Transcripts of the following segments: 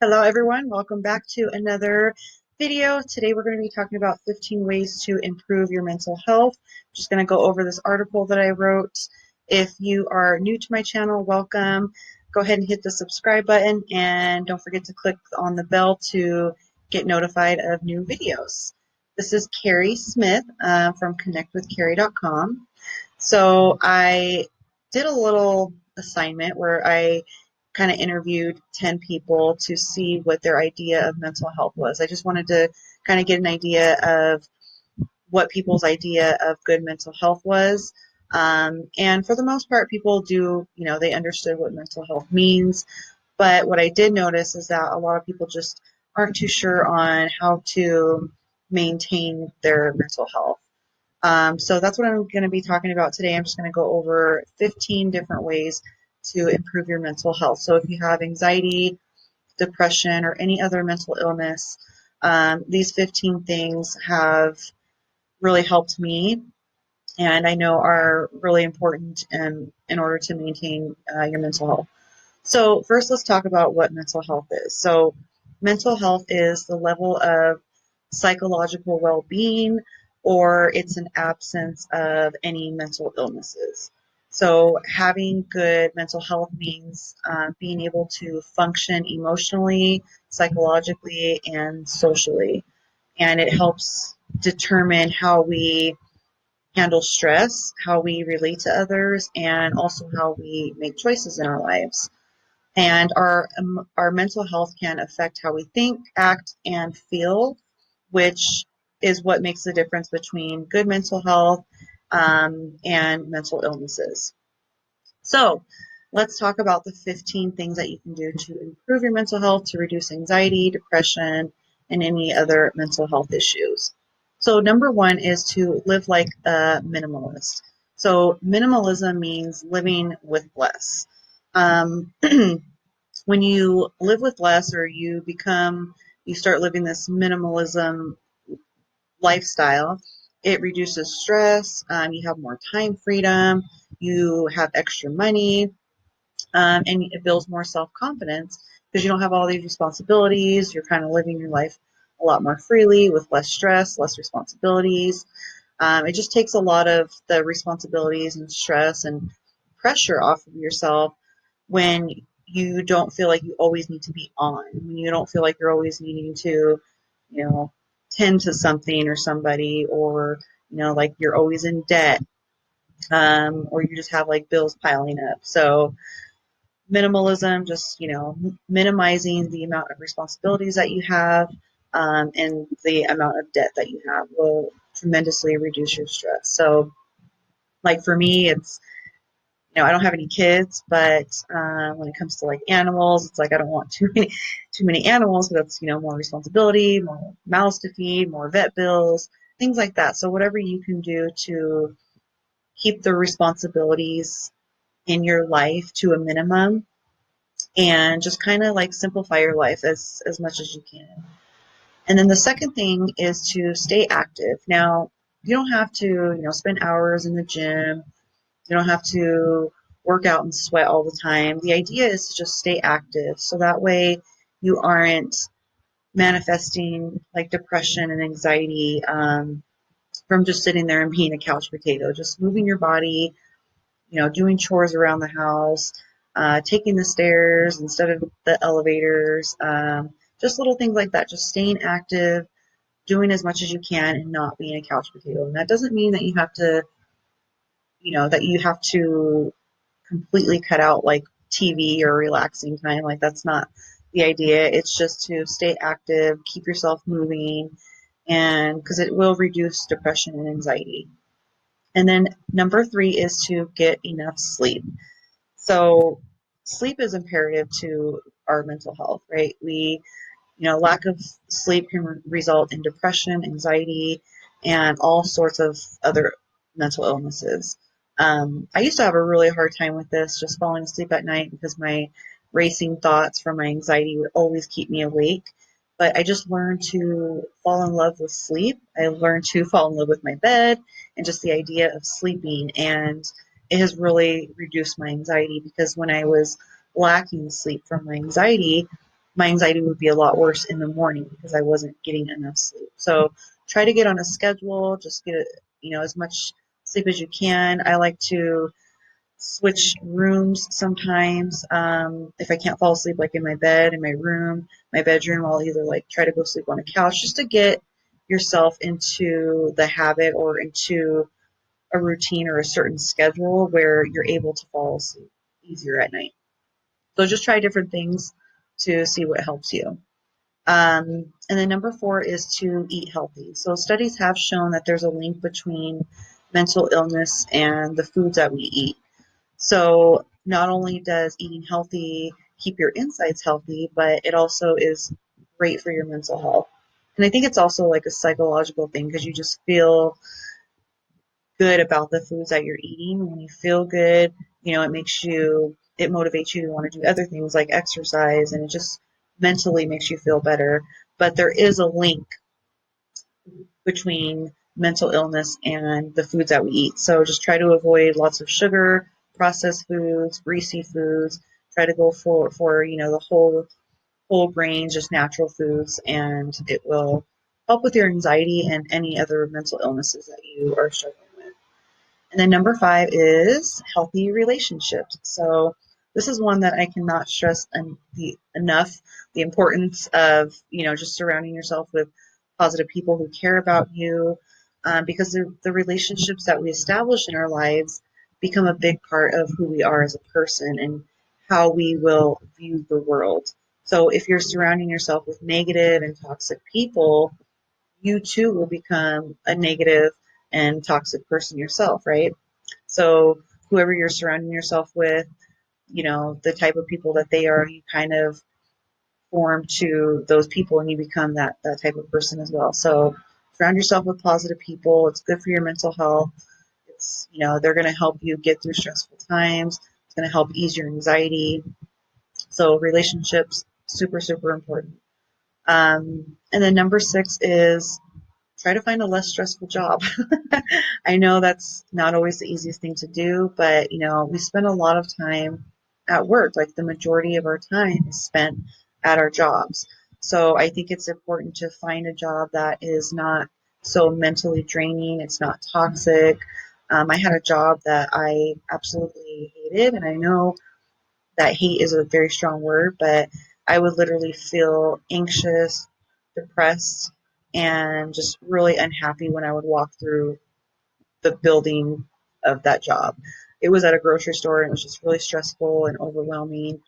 Hello everyone, welcome back to another video. Today we're going to be talking about 15 ways to improve your mental health. I'm just going to go over this article that I wrote. If you are new to my channel, welcome. Go ahead and hit the subscribe button and don't forget to click on the bell to get notified of new videos. This is Carrie Smith from connectwithcarrie.com. So I did a little assignment where I kind of interviewed 10 people to see what their idea of mental health was. I just wanted to kind of get an idea of what people's idea of good mental health was. And for the most part, people do, they understood what mental health means. But what I did notice is that a lot of people just aren't too sure on how to maintain their mental health. So that's what I'm going to be talking about today. I'm just going to go over 15 different ways to improve your mental health. So if you have anxiety, depression, or any other mental illness, these 15 things have really helped me and I know are really important in order to maintain your mental health. So first, let's talk about what mental health is. So mental health is the level of psychological well-being, or it's an absence of any mental illnesses. So having good mental health means being able to function emotionally, psychologically, and socially. And it helps determine how we handle stress, how we relate to others, and also how we make choices in our lives. And our mental health can affect how we think, act, and feel, which is what makes the difference between good mental health and mental illnesses. So let's talk about the 15 things that you can do to improve your mental health, to reduce anxiety, depression, and any other mental health issues. So number one is to live like a minimalist. So minimalism means living with less. Um, when you live with less, or you start living this minimalism lifestyle, it reduces stress. You have more time freedom. You have extra money, and it builds more self-confidence because you don't have all these responsibilities. You're kind of living your life a lot more freely with less stress, less responsibilities. It just takes a lot of the responsibilities and stress and pressure off of yourself when you don't feel like you always need to be on, when you don't feel like you're always needing to, you know, tend to something or somebody, or, like you're always in debt, or you just have like bills piling up. So minimalism, just, minimizing the amount of responsibilities that you have, and the amount of debt that you have will tremendously reduce your stress. So like for me, it's, I don't have any kids, but when it comes to like animals, it's like I don't want too many animals, because that's, more responsibility, more mouths to feed, more vet bills, things like that. So whatever you can do to keep the responsibilities in your life to a minimum, and just kind of like simplify your life as much as you can. And then the second thing is to stay active. Now, you don't have to, spend hours in the gym. You don't have to work out and sweat all the time. The idea is to just stay active, so that way you aren't manifesting like depression and anxiety from just sitting there and being a couch potato. Just moving your body, doing chores around the house, taking the stairs instead of the elevators, just little things like that. Just staying active, doing as much as you can, and not being a couch potato. And that doesn't mean that you have to completely cut out like TV or relaxing time. Like that's not the idea. It's just to stay active, keep yourself moving, and because it will reduce depression and anxiety. And then number three is to get enough sleep. So sleep is imperative to our mental health, right? Lack of sleep can result in depression, anxiety, and all sorts of other mental illnesses. I used to have a really hard time with this, just falling asleep at night, because my racing thoughts from my anxiety would always keep me awake. But I just learned to fall in love with sleep. I learned to fall in love with my bed and just the idea of sleeping. And it has really reduced my anxiety, because when I was lacking sleep from my anxiety, my anxiety would be a lot worse in the morning because I wasn't getting enough sleep. So try to get on a schedule, just get, as much sleep as you can. I like to switch rooms sometimes. If I can't fall asleep, like in my bed, in my room, my bedroom, I'll either like try to go sleep on a couch just to get yourself into the habit or into a routine or a certain schedule where you're able to fall asleep easier at night. So just try different things to see what helps you. And then number 4 is to eat healthy. So studies have shown that there's a link between mental illness and the foods that we eat. So not only does eating healthy keep your insides healthy, but it also is great for your mental health. And I think it's also like a psychological thing because you just feel good about the foods that you're eating. When you feel good, it motivates you to want to do other things like exercise, and it just mentally makes you feel better. But there is a link between mental illness and the foods that we eat. So just try to avoid lots of sugar, processed foods, greasy foods. Try to go for the whole grains, just natural foods, and it will help with your anxiety and any other mental illnesses that you are struggling with. And then number 5 is healthy relationships. So this is one that I cannot stress enough the importance of, just surrounding yourself with positive people who care about you, because the relationships that we establish in our lives become a big part of who we are as a person and how we will view the world. So if you're surrounding yourself with negative and toxic people, you too will become a negative and toxic person yourself, right? So whoever you're surrounding yourself with, the type of people that they are, you kind of form to those people and you become that type of person as well. So surround yourself with positive people. It's good for your mental health. They're going to help you get through stressful times. It's going to help ease your anxiety. So relationships, super, super important. And then number 6 is try to find a less stressful job. I know that's not always the easiest thing to do, but we spend a lot of time at work. Like the majority of our time is spent at our jobs. So I think it's important to find a job that is not so mentally draining. It's not toxic. I had a job that I absolutely hated, and I know that hate is a very strong word, but I would literally feel anxious, depressed, and just really unhappy when I would walk through the building of that job. It was at a grocery store and it was just really stressful and overwhelming.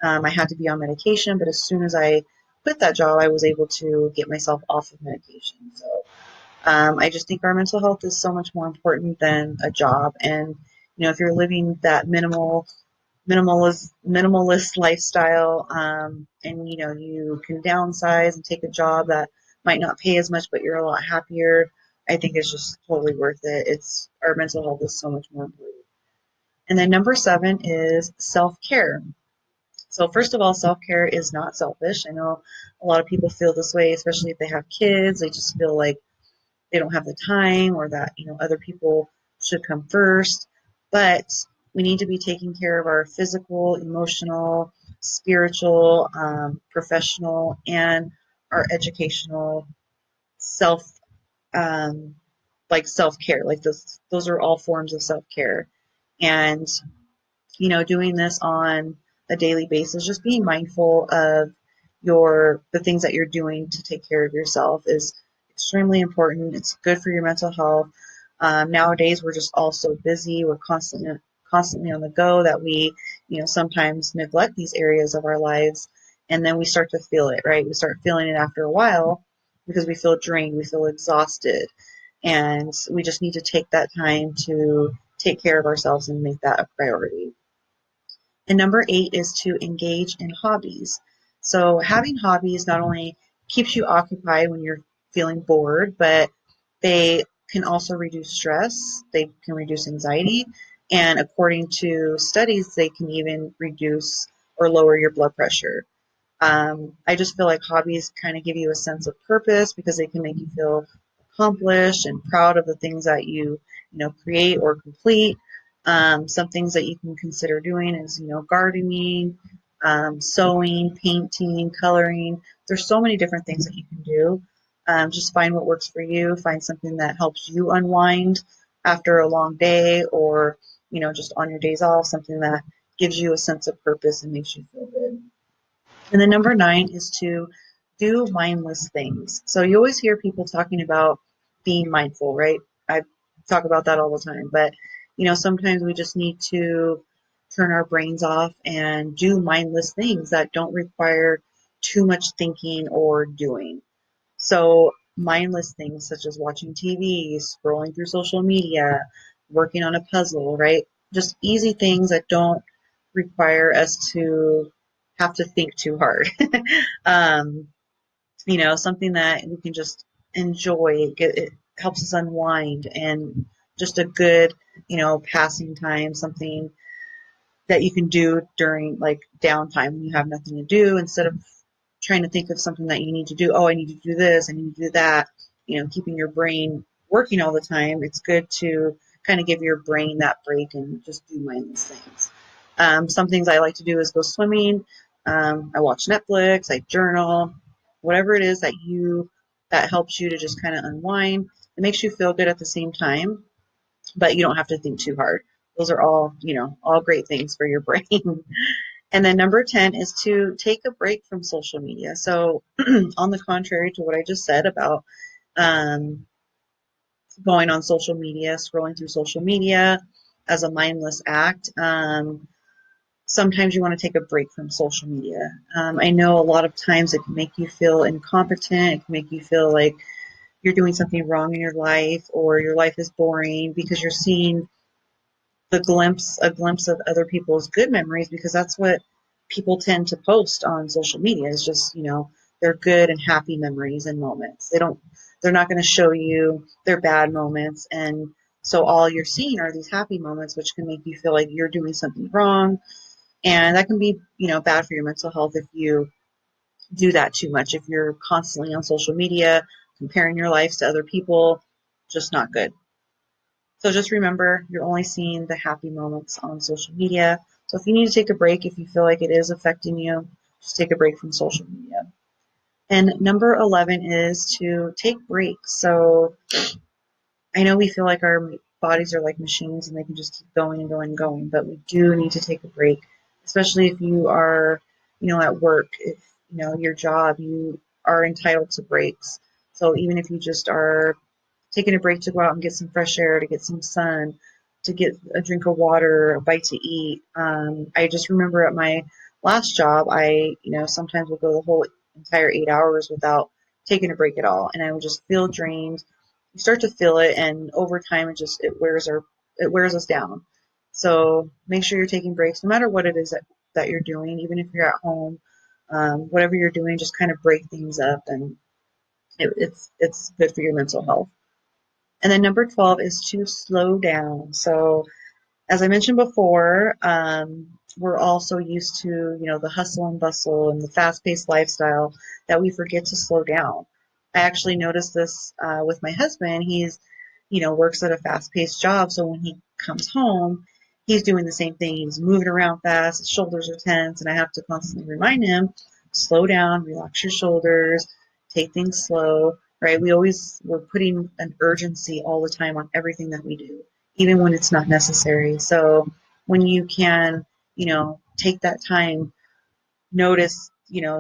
I had to be on medication, but as soon as I quit that job, I was able to get myself off of medication. So I just think our mental health is so much more important than a job. And if you're living that minimalist lifestyle, and you can downsize and take a job that might not pay as much but you're a lot happier, I think it's just totally worth it. It's Our mental health is so much more important. And then number 7 is self-care. So first of all, self-care is not selfish. I know a lot of people feel this way, especially if they have kids. They just feel like they don't have the time or that other people should come first. But we need to be taking care of our physical, emotional, spiritual, professional, and our educational self, um, like self-care. Like those are all forms of self-care. And doing this on a daily basis, just being mindful of the things that you're doing to take care of yourself is extremely important. It's good for your mental health. Nowadays, we're just all so busy. We're constantly on the go that we, sometimes neglect these areas of our lives, and then we start to feel it, right? We start feeling it after a while because we feel drained, we feel exhausted, and we just need to take that time to take care of ourselves and make that a priority. And number 8 is to engage in hobbies. So having hobbies not only keeps you occupied when you're feeling bored, but they can also reduce stress, they can reduce anxiety, and according to studies, they can even reduce or lower your blood pressure. I just feel like hobbies kind of give you a sense of purpose because they can make you feel accomplished and proud of the things that you create or complete. Some things that you can consider doing is, gardening, sewing, painting, coloring. There's so many different things that you can do. Just find what works for you. Find something that helps you unwind after a long day, or just on your days off, something that gives you a sense of purpose and makes you feel good. And then number 9 is to do mindless things. So you always hear people talking about being mindful, right? I talk about that all the time. But, sometimes we just need to turn our brains off and do mindless things that don't require too much thinking or doing. So mindless things such as watching TV, scrolling through social media, working on a puzzle, right? Just easy things that don't require us to have to think too hard. um, something that we can just enjoy. It helps us unwind and just a good, passing time, something that you can do during like downtime when you have nothing to do instead of trying to think of something that you need to do. Oh, I need to do this, I need to do that. Keeping your brain working all the time, it's good to kind of give your brain that break and just do mindless things. Some things I like to do is go swimming. I watch Netflix, I journal, whatever it is that helps you to just kind of unwind. It makes you feel good at the same time, but you don't have to think too hard. Those are all great things for your brain. And then number 10 is to take a break from social media. So, on the contrary to what I just said about um, going on social media, scrolling through social media as a mindless act, sometimes you want to take a break from social media. I know a lot of times it can make you feel incompetent, it can make you feel like you're doing something wrong in your life or your life is boring because you're seeing a glimpse of other people's good memories, because that's what people tend to post on social media is just, their good and happy memories and moments. They're not going to show you their bad moments. And so all you're seeing are these happy moments, which can make you feel like you're doing something wrong. And that can be, bad for your mental health if you do that too much. If you're constantly on social media, comparing your lives to other people, just not good. So just remember, you're only seeing the happy moments on social media. So if you need to take a break, if you feel like it is affecting you, just take a break from social media. And number 11 is to take breaks. So I know we feel like our bodies are like machines and they can just keep going and going and going, but we do need to take a break, especially if you are, at work, if, your job, you are entitled to breaks. So even if you just are taking a break to go out and get some fresh air, to get some sun, to get a drink of water, a bite to eat. I just remember at my last job, I, sometimes would go the whole entire 8 hours without taking a break at all. And I would just feel drained. You start to feel it, and over time, it wears us down. So make sure you're taking breaks, no matter what it is that you're doing, even if you're at home, whatever you're doing, just kind of break things up, and it's good for your mental health. And then number 12 is to slow down. So as I mentioned before, we're also used to, the hustle and bustle and the fast-paced lifestyle that we forget to slow down. I actually noticed this with my husband. He's, works at a fast-paced job. So when he comes home, he's doing the same thing. He's moving around fast. His shoulders are tense. And I have to constantly remind him, slow down, relax your shoulders, take things slow, right? We're putting an urgency all the time on everything that we do, even when it's not necessary. So when you can, take that time, notice,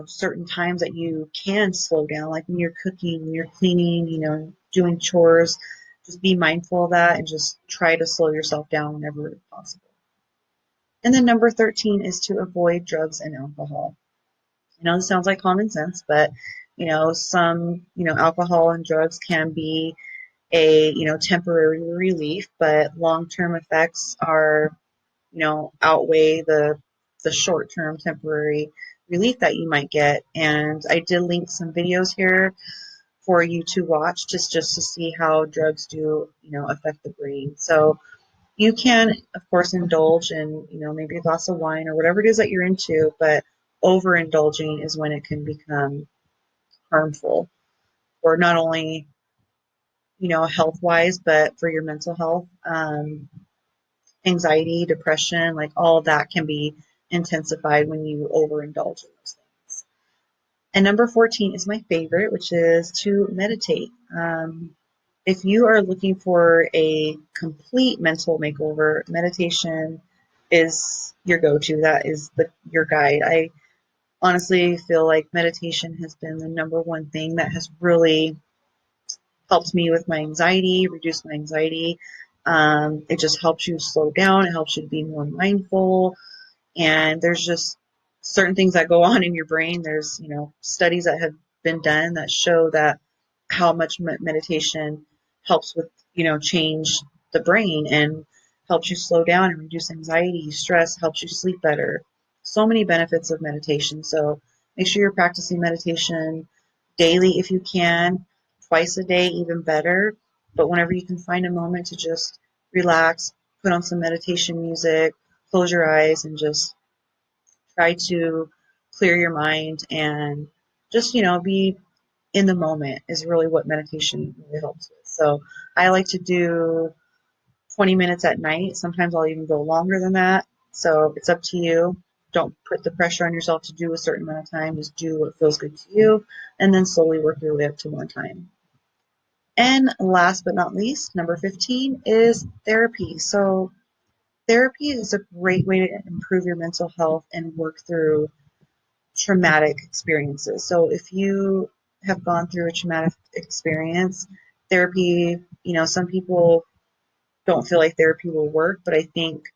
certain times that you can slow down, like when you're cooking, when you're cleaning, doing chores, just be mindful of that and just try to slow yourself down whenever possible. And then number 13 is to avoid drugs and alcohol. This sounds like common sense, but some, alcohol and drugs can be a, temporary relief, but long-term effects are, outweigh the short-term temporary relief that you might get. And I did link some videos here for you to watch just to see how drugs do, affect the brain. So you can, of course, indulge in, maybe a glass of wine or whatever it is that you're into, but overindulging is when it can become harmful, or not only, health wise, but for your mental health. Anxiety, depression, like all of that can be intensified when you overindulge in those things. And number 14 is my favorite, which is to meditate. If you are looking for a complete mental makeover, meditation is your go-to. That is your guide. I honestly feel like meditation has been the number one thing that has really helped me with my anxiety, reduce my anxiety. It just helps you slow down. It helps you to be more mindful. And there's just certain things that go on in your brain. There's, studies that have been done that show that how much meditation helps with, change the brain and helps you slow down and reduce anxiety, stress, helps you sleep better. So many benefits of meditation. So make sure you're practicing meditation daily if you can, twice a day, even better. But whenever you can find a moment to just relax, put on some meditation music, close your eyes, and just try to clear your mind and just, be in the moment is really what meditation really helps with. So I like to do 20 minutes at night. Sometimes I'll even go longer than that. So it's up to you. Don't put the pressure on yourself to do a certain amount of time. Just do what feels good to you and then slowly work your way up to more time. And last but not least, number 15 is therapy. So therapy is a great way to improve your mental health and work through traumatic experiences. So if you have gone through a traumatic experience, therapy, some people don't feel like therapy will work, but I think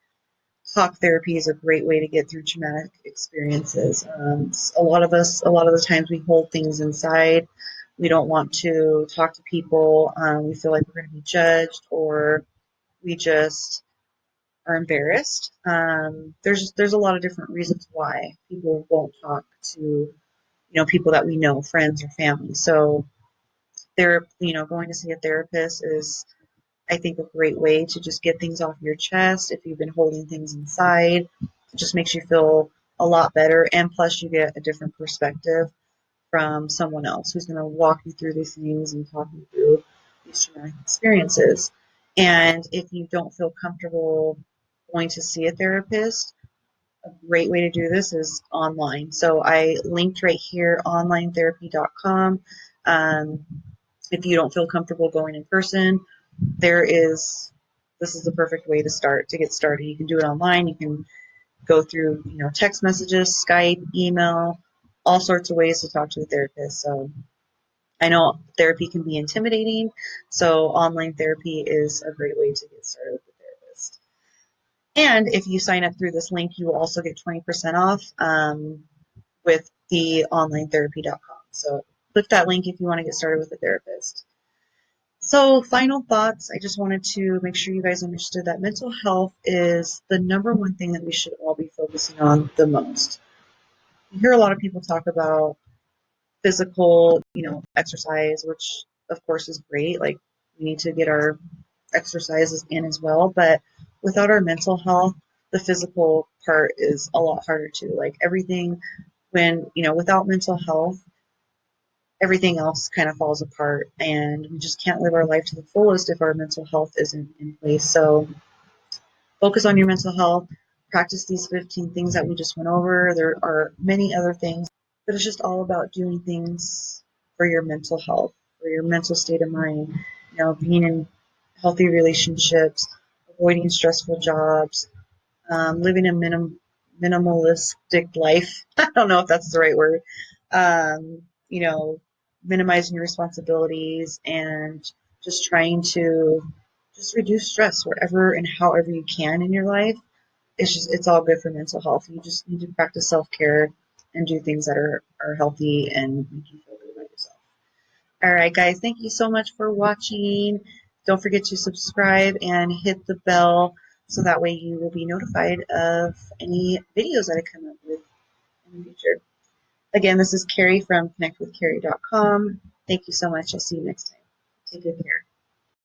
talk therapy is a great way to get through traumatic experiences. A lot of us, a lot of the times we hold things inside. We don't want to talk to people. We feel like we're going to be judged, or we just are embarrassed. There's a lot of different reasons why people won't talk to people that we know, friends or family. So going to see a therapist is, I think, a great way to just get things off your chest. If you've been holding things inside, it just makes you feel a lot better. And plus you get a different perspective from someone else who's going to walk you through these things and talk you through these traumatic experiences. And if you don't feel comfortable going to see a therapist, a great way to do this is online. So I linked right here, onlinetherapy.com. Um, if you don't feel comfortable going in person, this is the perfect way to get started. You can do it online. You can go through, text messages, Skype, email, all sorts of ways to talk to a therapist. So I know therapy can be intimidating, so online therapy is a great way to get started with a therapist. And if you sign up through this link, you will also get 20% off with the onlinetherapy.com. So click that link if you want to get started with a therapist. So final thoughts, I just wanted to make sure you guys understood that mental health is the number one thing that we should all be focusing on the most. You hear a lot of people talk about physical, exercise, which of course is great. Like, we need to get our exercises in as well, but without our mental health, the physical part is a lot harder too. Like everything, without mental health, everything else kind of falls apart, and we just can't live our life to the fullest if our mental health isn't in place. So focus on your mental health, practice these 15 things that we just went over. There are many other things, but it's just all about doing things for your mental health, for your mental state of mind, being in healthy relationships, avoiding stressful jobs, living a minimalistic life. I don't know if that's the right word. Um, you know, Minimizing your responsibilities and just trying to just reduce stress wherever and however you can in your life. It's all good for mental health. You just need to practice self-care and do things that are healthy and make you feel good about yourself. All right, guys, thank you so much for watching. Don't forget to subscribe and hit the bell so that way you will be notified of any videos that I come up with in the future. Again, this is Carrie from connectwithcarrie.com. Thank you so much. I'll see you next time. Take good care.